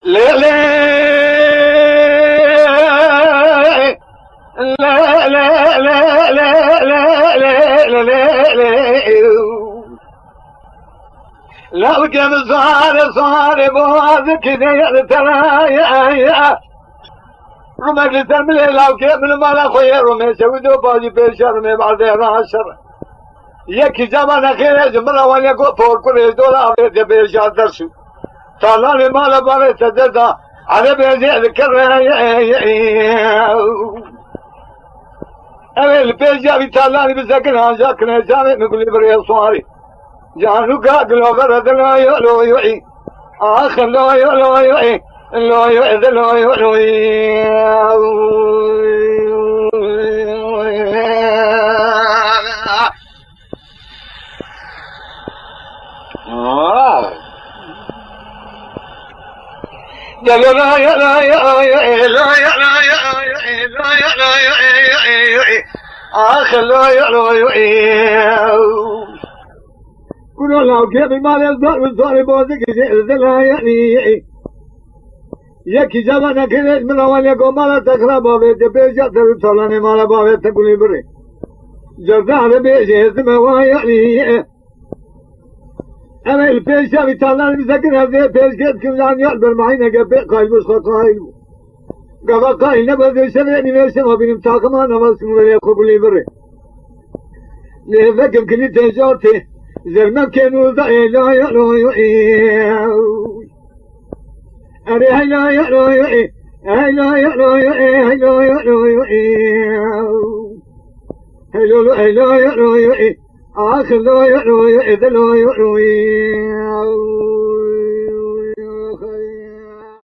لا لا لا لا لا لا لا لا لا لا وكم صار بوازك كذا ترى يا رمك لترمي لو كيف من ما خويا رمي سودو باجي بيشر مي بعد راشر يك زمان خير جمره ولا كو فور كل دولار بيشر درسو طالعني ما له باري تددا على بيجي ذكر انا البيجي بيطلعني بسكن جاكنا جامع نقول لي بري صواري جانو قاقل وغرد لا يعلو يعي آخر لا يعلو يعي لا يعذ لا يعلو لا لا لا يا لا يا لا يا لا يا لا يا لا يا آخر لا يعلو يعي كلوا لو كيف ما يصدر من صار بوزك لا يعني يكي زمان كذا من أول يقوم ما تخرب بيت بيجا ترسلني ما لبابت تقولي بري جزاء بيجي اسمه ويعني أنا البيشة بيطلعني بسكن هذه بيجي كم يعني يقبل معينة قبل قايل مش قايل قبل قايل نبغى شرعني ليش ما بنمتاك ما نبغى سمولي يقبلي بري لذا كم كنت تجارتي زرنا كانوا ضايع لا يعلو أري لا يعلو لا يعلو لا يعلو لا يعلو آخر لا يعلو لا يعلو